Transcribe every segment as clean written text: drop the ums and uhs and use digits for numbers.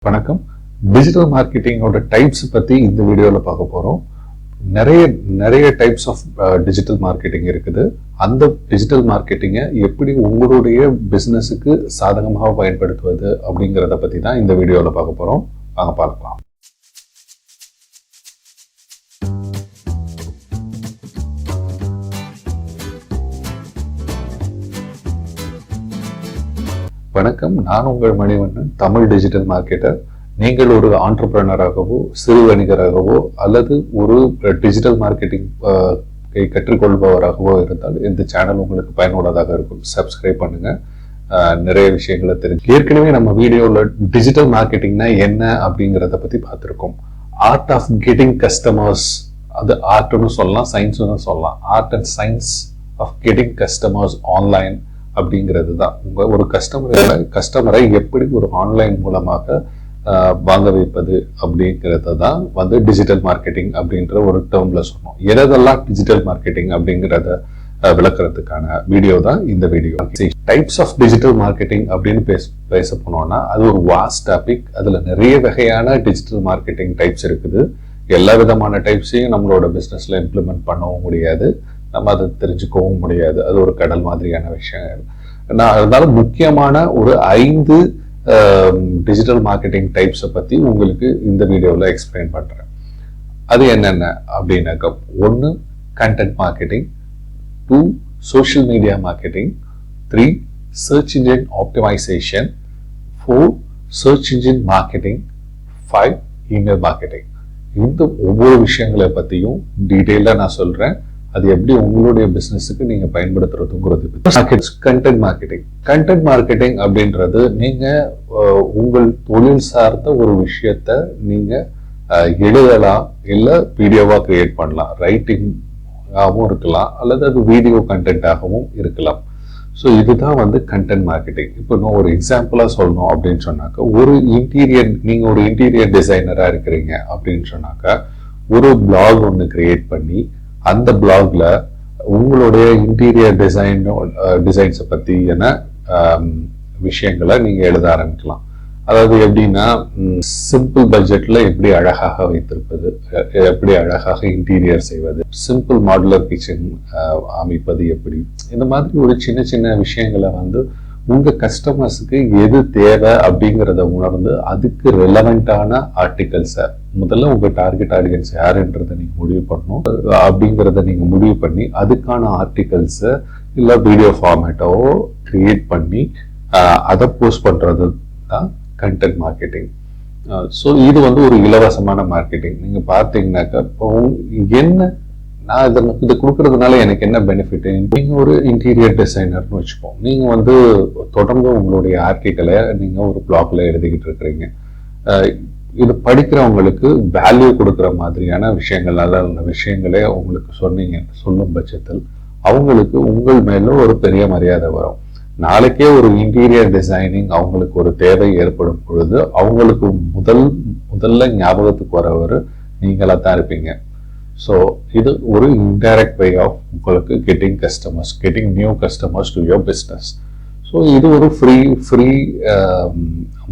வணக்கம். Digital மார்க்கெட்டிங்கோட types பத்தி இந்த வீடியோல பார்க்க போறோம். நிறைய டைப்ஸ் ஆஃப் டிஜிட்டல் மார்க்கெட்டிங் இருக்குது. அந்த டிஜிட்டல் மார்க்கெட்டிங்கை எப்படி உங்களுடைய பிசினஸுக்கு சாதகமாக பயன்படுத்துவது அப்படிங்கிறத பத்தி தான் இந்த வீடியோல பார்க்க போறோம். வாங்க பார்க்கலாம். வணக்கம், நான் உங்கள் மணிவண்ணன், தமிழ் டிஜிட்டல் மார்க்கெட்டர். நீங்கள் ஒரு ஆண்டர்பிரனராகவோ சிறு வணிகராகவோ அல்லது ஒரு டிஜிட்டல் மார்க்கெட்டிங் கற்றுக்கொள்பவராகவோ இருந்தால் இந்த சேனல் உங்களுக்கு பயனுள்ளதாக இருக்கும். சப்ஸ்கிரைப் பண்ணுங்க, நிறைய விஷயங்களை தெரிஞ்சு. ஏற்கனவே நம்ம வீடியோவில் டிஜிட்டல் மார்க்கெட்டிங்னா என்ன அப்படிங்கிறத பத்தி பார்த்துருக்கோம். ஆர்ட் ஆஃப் கெட்டிங் கஸ்டமர்ஸ், அது ஆர்ட்னு சொல்லலாம், சயின்ஸ்னு சொல்லலாம். Art and science of getting customers online அப்படிங்கிறது தான். உங்க ஒரு கஸ்டமரை எப்படி ஒரு ஆன்லைன் மூலமாக வாங்க வைப்பது அப்படிங்கிறத தான் டிஜிட்டல் மார்க்கெட்டிங் அப்படின்ற ஒரு டேர்ம்ல சொன்னோம். எதெல்லாம் டிஜிட்டல் மார்க்கெட்டிங் அப்படிங்கிறத விளக்குறதுக்கான வீடியோ தான் இந்த video. Types of digital marketing அப்படின்னு பேச போனோம்னா அது ஒரு வாஸ்ட் டாபிக். அதுல நிறைய வகையான டிஜிட்டல் மார்க்கெட்டிங் டைப்ஸ் இருக்குது. எல்லா விதமான டைப்ஸையும் நம்மளோட பிசினஸ்ல இம்ப்ளிமெண்ட் பண்ணவும் முடியாது, நம்ம அதை தெரிஞ்சுக்கவும் முடியாது. அது ஒரு கடல் மாதிரியான விஷயம். அதனால முக்கியமான ஒரு 5 டிஜிட்டல் மார்க்கெட்டிங் டைப்ஸை பத்தி உங்களுக்கு இந்த வீடியோவில் எக்ஸ்பிளைன் பண்றேன். அது என்னென்ன அப்படின்னாக்க, 1 content marketing, 2 social media marketing, 3 search engine optimisation, 4 search engine marketing, 5 email marketing. இந்த ஒவ்வொரு விஷயங்களை பத்தியும் டீட்டெயிலாக நான் சொல்றேன். அது எப்படி உங்களுடைய பிசினஸுக்கு நீங்க பயன்படுத்துறதுங்கிறது. Content marketing. கண்டென்ட் மார்க்கெட்டிங் அப்படின்றது நீங்க உங்கள் தொழில் சார்ந்த ஒரு விஷயத்த நீங்க எழுதலாம், இல்ல வீடியோவா கிரியேட் பண்ணலாம். ரைட்டிங்காகவும் இருக்கலாம், அல்லது அது வீடியோ கண்டென்ட்டாகவும் இருக்கலாம். ஸோ இதுதான் கண்டென்ட் மார்க்கெட்டிங். இப்போ நான் ஒரு எக்ஸாம்பிளா சொல்லணும் அப்படின்னு சொன்னாக்க, நீங்க ஒரு இன்டீரியர் டிசைனரா இருக்கிறீங்க அப்படின்னு சொன்னாக்க, ஒரு பிளாக் ஒன்று கிரியேட் பண்ணி அந்த பிளாக்ல உங்களுடைய இன்டீரியர் டிசைன்ஸை பத்தியான விஷயங்களை நீங்க எழுத ஆரம்பிக்கலாம். அதாவது எப்படின்னா, சிம்பிள் பட்ஜெட்ல எப்படி அழகாக வைத்திருப்பது, எப்படி அழகாக இன்டீரியர் செய்வது, சிம்பிள் மாடுலர் கிச்சன் அமைப்பது எப்படி, இந்த மாதிரி ஒரு சின்ன சின்ன விஷயங்களை உங்க கஸ்டமர்ஸுக்கு எது தேவை அப்படிங்கிறத உணர்ந்து அதுக்கு ரெலவெண்டான ஆர்டிகல்ஸை முதல்ல உங்க டார்கெட் ஆடியன்ஸ் யாருன்றதை நீங்க முடிவு பண்ணணும். அப்படிங்கிறத நீங்க முடிவு பண்ணி அதுக்கான ஆர்டிகல்ஸை இல்ல வீடியோ ஃபார்மேட்டோ கிரியேட் பண்ணி அதை போஸ்ட் பண்றது தான் கண்டென்ட் மார்க்கெட்டிங். ஸோ இது ஒரு இலவசமான மார்க்கெட்டிங். நீங்க பார்த்தீங்கன்னாக்கா, இப்போ என்ன நான் இதை கொடுக்கறதுனால எனக்கு என்ன பெனிஃபிட்? நீங்க ஒரு இன்டீரியர் டிசைனர்னு வச்சுப்போம். நீங்க தொடர்ந்து உங்களுடைய ஆர்டிகளை நீங்க ஒரு பிளாக்ல எழுதிக்கிட்டு இருக்கிறீங்க. இது படிக்கிறவங்களுக்கு வேல்யூ கொடுக்குற மாதிரியான விஷயங்கள், நல்ல விஷயங்களே உங்களுக்கு சொல்லும் பட்சத்தில் அவங்களுக்கு உங்கள் மேல ஒரு பெரிய மரியாதை வரும். நாளைக்கே ஒரு இன்டீரியர் டிசைனிங் அவங்களுக்கு ஒரு தேவை ஏற்படும் பொழுது அவங்களுக்கு முதல்ல ஞாபகத்துக்கு வரவர் நீங்களா தான் இருப்பீங்க. ஸோ இது ஒரு இன்டைரக்ட் வே ஆஃப் உங்களுக்கு getting new customers to your business. So இது ஒரு ஃப்ரீ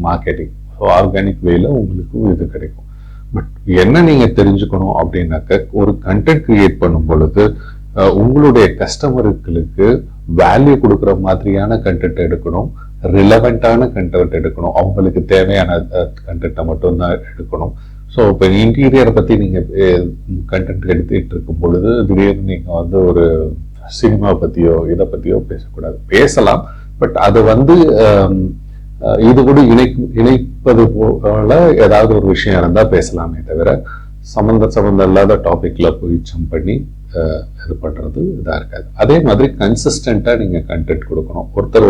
மார்க்கெட்டிங். ஸோ ஆர்கானிக் வேல உங்களுக்கு இது கிடைக்கும். பட் என்ன நீங்க தெரிஞ்சுக்கணும் அப்படின்னாக்க, ஒரு கண்டென்ட் கிரியேட் பண்ணும் பொழுது உங்களுடைய கஸ்டமர்களுக்கு வேல்யூ கொடுக்குற மாதிரியான கண்டென்ட் எடுக்கணும், ரிலவெண்டான கண்டென்ட் எடுக்கணும், அவங்களுக்கு தேவையான கண்டென்ட்டை மட்டும்தான் எடுக்கணும். ஸோ இப்போ இன்டீரியரை பற்றி நீங்கள் கண்டென்ட் எடுத்துகிட்டு இருக்கும் பொழுது திடீர்னு நீங்கள் ஒரு சினிமா பற்றியோ இதை பற்றியோ பேசக்கூடாது. பேசலாம், பட் அது இது கூட இணைப்பது போல ஏதாவது ஒரு விஷயம் இருந்தால் பேசலாமே தவிர சம்மந்தம் இல்லாத டாபிக்ல போய் ஜம்ப் பண்ணி இது பண்ணுறது இதாக இருக்காது. அதே மாதிரி கன்சிஸ்டண்ட்டாக நீங்கள் கண்டென்ட் கொடுக்கணும். ஒருத்தர்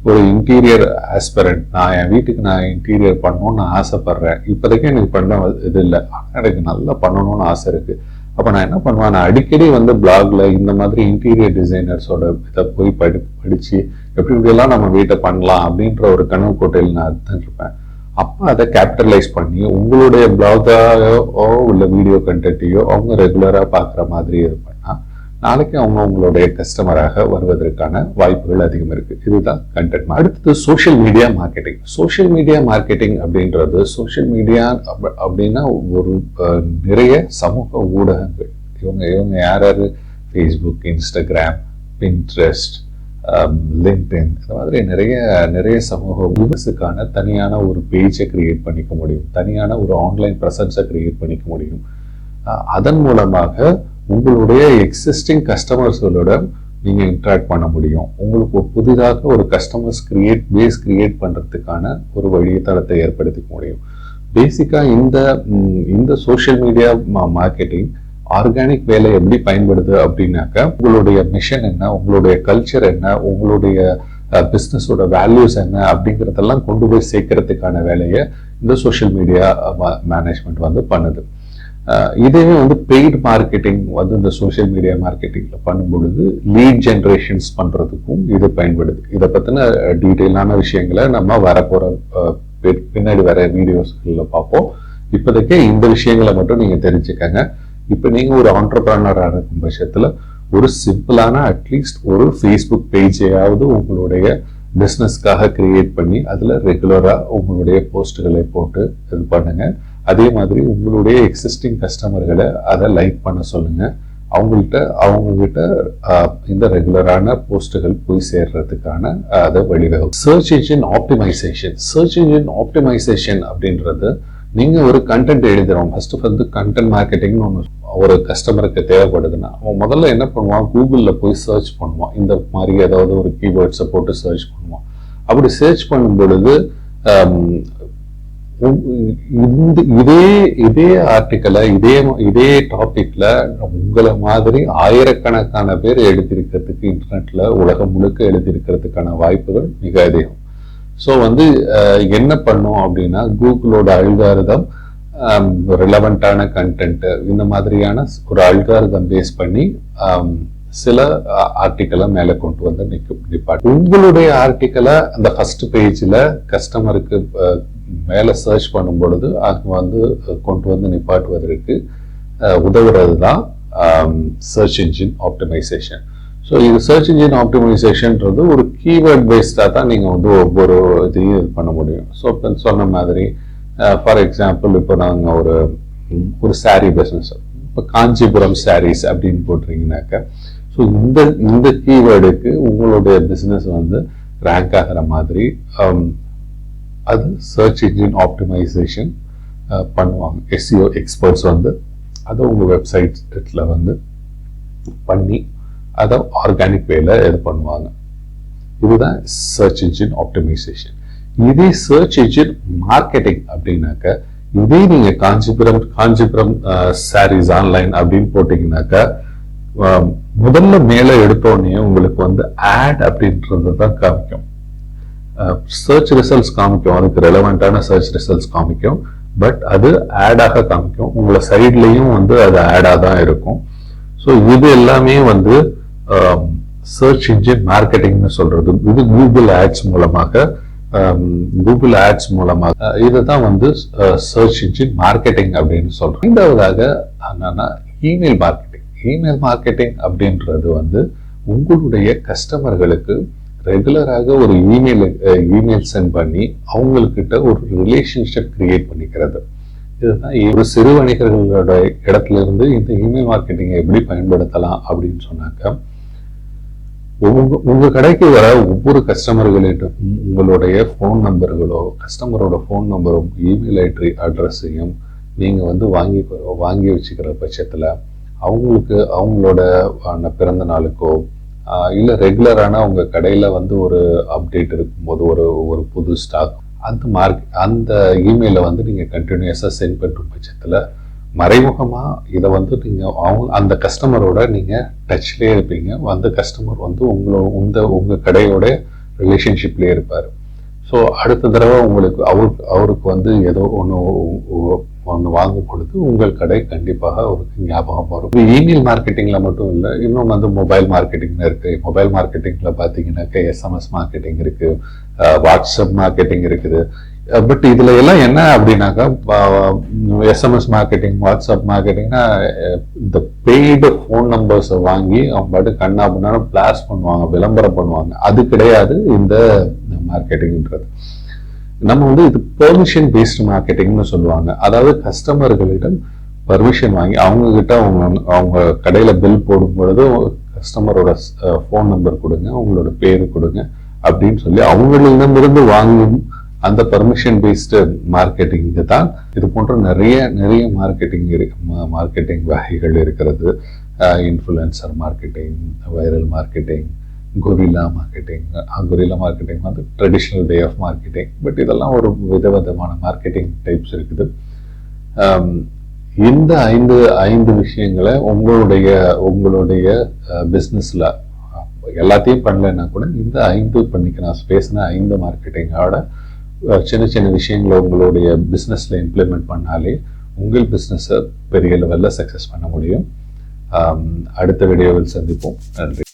ஒரு இன்டீரியர் ஆஸ்பிரண்ட், என் வீட்டுக்கு இன்டீரியர் பண்ணணும்னு நான் ஆசைப்படுறேன், இப்போதைக்கு எனக்கு பண்ண இது இல்லை, ஆனால் எனக்கு நல்லா பண்ணணும்னு ஆசை இருக்கு. அப்போ நான் என்ன பண்ணுவேன், நான் அடிக்கடி பிளாக்ல இந்த மாதிரி இன்டீரியர் டிசைனர்ஸோட இதை போய் படிச்சு எப்படிலாம் நம்ம வீட்டை பண்ணலாம் அப்படின்ற ஒரு கனவு கோட்டையில் நான் அதுதான் இருப்பேன். அப்போ அதை கேபிட்டலைஸ் பண்ணி உங்களுடைய பிளாகோ இல்லை வீடியோ கண்டென்ட்டையோ அவங்க ரெகுலராக பார்க்குற மாதிரி இருப்பேன்னா நாளைக்கு அவங்க உங்களுடைய கஸ்டமராக வருவதற்கான வாய்ப்புகள் அதிகம் இருக்கு. இதுதான் கண்டென்ட். அடுத்தது social media marketing. Social media marketing அப்படின்றது, சோஷியல் மீடியா அப்படின்னா ஒரு நிறைய சமூக ஊடகங்கள். இவங்க யாராரு? ஃபேஸ்புக், இன்ஸ்டாகிராம், பின்ட்ரெஸ்ட், லிங்க்டின், இந்த மாதிரி நிறைய சமூக பிசினஸுக்கான தனியான ஒரு பேஜை கிரியேட் பண்ணிக்க முடியும், தனியான ஒரு ஆன்லைன் பிரசன்ஸை கிரியேட் பண்ணிக்க முடியும். அதன் மூலமாக உங்களுடைய எக்ஸிஸ்டிங் கஸ்டமர்ஸோட நீங்க இன்டராக்ட் பண்ண முடியும். உங்களுக்கு புதிதாக ஒரு கஸ்டமர்ஸ் பேஸ் கிரியேட் பண்றதுக்கான ஒரு வழித்தளத்தை ஏற்படுத்திக்க முடியும். பேசிக்கா இந்த சோஷியல் மீடியா மார்க்கெட்டிங் ஆர்கானிக் வேலை எப்படி பயன்படுது அப்படின்னாக்க, உங்களுடைய மிஷன் என்ன, உங்களுடைய கல்ச்சர் என்ன, உங்களுடைய பிஸ்னஸோட வேல்யூஸ் என்ன அப்படிங்கிறதெல்லாம் கொண்டு போய் சேர்க்கறதுக்கான வேலையை இந்த சோஷியல் மீடியா மேனேஜ்மெண்ட் வந்து பண்ணுது. இதே வந்து பெய்ட் மார்க்கெட்டிங் வந்து இந்த சோஷியல் மீடியா மார்க்கெட்டிங்ல பண்ணும் பொழுது லீட் ஜென்ரேஷன்ஸ் பண்றதுக்கும் இது பயன்படுது. இதை பத்தின டீட்டெயிலான விஷயங்களை நம்ம வரப்போற பின்னாடி வர வீடியோஸ்ல பார்ப்போம். இப்போதைக்கு இந்த விஷயங்களை மட்டும் நீங்க தெரிஞ்சுக்கங்க. இப்ப நீங்க ஒரு ஆண்டர்பிரனரா இருக்கும் பட்சத்துல ஒரு சிம்பிளான அட்லீஸ்ட் ஒரு ஃபேஸ்புக் பேஜையாவது உங்களுடைய பிசினஸ்க்காக கிரியேட் பண்ணி அதுல ரெகுலரா உங்களுடைய போஸ்ட்களை போட்டு இது பண்ணுங்க. அதே மாதிரி உங்களுடைய எக்ஸிஸ்டிங் கஸ்டமர்களை அதை லைக் பண்ண சொல்லுங்க. அவங்ககிட்ட இந்த ரெகுலரான போஸ்டுகள் போய் சேர்றதுக்கான அதை வழிவகும். சர்ச் இன்ஜின் ஆப்டிமைசேஷன் அப்படின்றது, நீங்க ஒரு கண்டென்ட் எழுதுறோம். ஃபர்ஸ்ட் வந்து கண்டென்ட் மார்க்கெட்டிங்னு ஒன்று ஒரு கஸ்டமருக்கு தேவைப்படுதுன்னா அவன் முதல்ல என்ன பண்ணுவான்? கூகுள்ல போய் சர்ச் பண்ணுவான். இந்த மாதிரி ஏதாவது ஒரு கீவேர்ட்ஸை போட்டு சர்ச் பண்ணுவான். அப்படி சர்ச் பண்ணும் பொழுது இதே ஆர்டிக்கலை இதே டாபிக்ல உங்களை மாதிரி ஆயிரக்கணக்கான பேர் எழுதியிருக்கிறதுக்கு இன்டர்நெட்ல உலகம் முழுக்க எழுதியிருக்கிறதுக்கான வாய்ப்புகள் மிக அதிகம். ஸோ வந்து என்ன பண்ணும் அப்படின்னா, கூகுளோட அல்காரிதம் ரிலவெண்டான கண்டென்ட் இந்த மாதிரியான ஒரு அல்காரிதம் பேஸ் பண்ணி சில ஆர்டிக்கலை மேல கொண்டு வந்து நிப்பாட்டு. உங்களுடைய ஆர்டிக்கலை அந்த ஃபர்ஸ்ட் பேஜ்ல கஸ்டமருக்கு மேல சர்ச் பண்ணும் பொழுது அது வந்து கொண்டு வந்து நிப்பாட்டுவதற்கு உதவுறது தான் சர்ச் இன்ஜின் ஆப்டிமைசேஷன். ஸோ இது சர்ச் இன்ஜின் ஆப்டிமைசேஷன்ன்றது ஒரு கீவேர்ட் பேஸ்டாக தான் நீங்கள் வந்து ஒவ்வொரு இதையும் இது பண்ண முடியும். ஸோ இப்போ சொன்ன மாதிரி ஃபார் எக்ஸாம்பிள் இப்போ நாங்கள் ஒரு சாரீ பிஸ்னஸ், இப்போ காஞ்சிபுரம் சாரீஸ் அப்படின்னு போட்டிருங்கனாக்கா, ஸோ இந்த கீவேர்டுக்கு உங்களுடைய பிஸ்னஸ் வந்து ரேங்க் ஆகிற மாதிரி அது சர்ச் இன்ஜின் ஆப்டிமைசேஷன் பண்ணுவாங்க. எஸ்இஓ எக்ஸ்பர்ட்ஸ் வந்து அதை உங்கள் வெப்சைட்ல வந்து பண்ணி அதை ஆர்கானிக் வேல இது பண்ணுவாங்க. இதுதான் சர்ச் இன்ஜின் ஆப்டிமைசேஷன். இதே சர்ச் இன்ஜின் மார்க்கெட்டிங் அப்படின்னாக்க, இதே நீங்க காஞ்சிபுரம் சாரீஸ் ஆன்லைன் அப்படின்னு போட்டீங்கன்னாக்கா, முதல்ல மேல எடுத்தோடனே உங்களுக்கு வந்து ஆட் அப்படின்றது தான் காமிக்கும். சர்ச் ரிசல்ட்ஸ் காமிக்கும், அதுக்கு ரெலவெண்டான சர்ச் ரிசல்ட்ஸ் காமிக்கும். பட் அது ஆடாக காமிக்கும். உங்களை சைட்லயும் வந்து அது ஆடா தான் இருக்கும். ஸோ இது எல்லாமே வந்து சர்ச் இன்ஜின் மார்க்கெட்டிங்னு சொல்றது. இது கூகுள் ஆட்ஸ் மூலமாக இதுதான் வந்து சர்ச் இன்ஜின் மார்க்கெட்டிங் அப்படின்னு சொல்றோம். இரண்டாவதாக என்னன்னா இமெயில் மார்க்கெட்டிங் அப்படின்றது வந்து உங்களுடைய கஸ்டமர்களுக்கு ரெகுலராக ஒரு இமெயில் சென்ட் பண்ணி அவங்கக்கிட்ட ஒரு ரிலேஷன்ஷிப் கிரியேட் பண்ணிக்கிறது. இதுதான் ஒரு சிறு வணிகர்களோட இடத்துல இருந்து இந்த இமெயில் மார்க்கெட்டிங்கை எப்படி பயன்படுத்தலாம் அப்படின்னு சொன்னாக்க, உங்க கடைக்கு வர ஒவ்வொரு கஸ்டமர்களிடம் உங்களுடைய ஃபோன் நம்பர்களோ கஸ்டமரோட ஃபோன் நம்பரும் இமெயில் அட்ரஸையும் நீங்க வந்து வாங்கி வச்சுக்கிற பட்சத்துல அவங்களோட பிறந்த நாளுக்கோ இல்ல ரெகுலரான உங்க கடையில வந்து ஒரு அப்டேட் இருக்கும்போது ஒரு புது ஸ்டாக் அந்த இமெயில வந்து நீங்க கண்டினியூஸா சென்ட் பண்ற பட்சத்துல மறைமுகமா இதை வந்து நீங்க அந்த கஸ்டமரோட நீங்க டச்லயே இருப்பீங்க. அந்த கஸ்டமர் வந்து உங்க கடையோட ரிலேஷன்ஷிப்லயே இருப்பாரு. ஸோ அடுத்த தடவை அவருக்கு வந்து ஏதோ ஒன்று வாங்கும் பொழுது உங்கள் கடை கண்டிப்பாக அவருக்கு ஞாபகம் வரும். இமெயில் மார்க்கெட்டிங்ல மட்டும் இல்லை, இன்னும் வந்து மொபைல் மார்க்கெட்டிங் இருக்கு. மொபைல் மார்க்கெட்டிங்ல பாத்தீங்கன்னாக்க எஸ்எம்எஸ் மார்க்கெட்டிங் இருக்கு, வாட்ஸ்அப் மார்க்கெட்டிங் இருக்குது. பட் இதுல எல்லாம் என்ன அப்படின்னாக்கா, எஸ்எம்எஸ் மார்க்கெட்டிங், வாட்ஸ்அப் மார்க்கெட்டிங்னா இந்த பெய்டு ஃபோன் நம்பர்ஸை வாங்கி அவங்க பாட்டு கண்ணா பண்ணாலும் பிளாஸ் பண்ணுவாங்க, விளம்பரம் பண்ணுவாங்க. அது கிடையாது இந்த மார்க்கெட்டிங்ன்றது. நம்ம இது பெர்மிஷன் பேஸ்டு மார்க்கெட்டிங்னு சொல்லுவாங்க. அதாவது கஸ்டமர்களிடம் பர்மிஷன் வாங்கி அவங்க கிட்ட அவங்க கடையில பில் போடும் பொழுது கஸ்டமரோட ஃபோன் நம்பர் கொடுங்க, உங்களோட பேரு கொடுங்க அப்படின்னு சொல்லி அவங்களிடமிருந்து வாங்கும் அந்த பர்மிஷன் பேஸ்டு மார்க்கெட்டிங் தான். இது போன்ற நிறைய மார்க்கெட்டிங் வகைகள் இருக்கிறது. Influencer marketing, viral marketing, guerrilla marketing. Guerrilla marketing traditional way of marketing. But இதெல்லாம் ஒரு விதவிதமான மார்க்கெட்டிங் டைப்ஸ் இருக்குது. இந்த ஐந்து விஷயங்களை உங்களுடைய பிஸ்னஸ்ல எல்லாத்தையும் பண்ணலைன்னா கூட இந்த 5 பண்ணிக்க நான் பேசின 5 மார்க்கெட்டிங்கோட சின்ன விஷயங்களை உங்களுடைய பிஸ்னஸ்ல இம்ப்ளிமெண்ட் பண்ணாலே உங்கள் பிஸ்னஸை பெரிய லெவல்ல சக்சஸ் பண்ண முடியும். அடுத்த வீடியோவில் சந்திப்போம். நன்றி.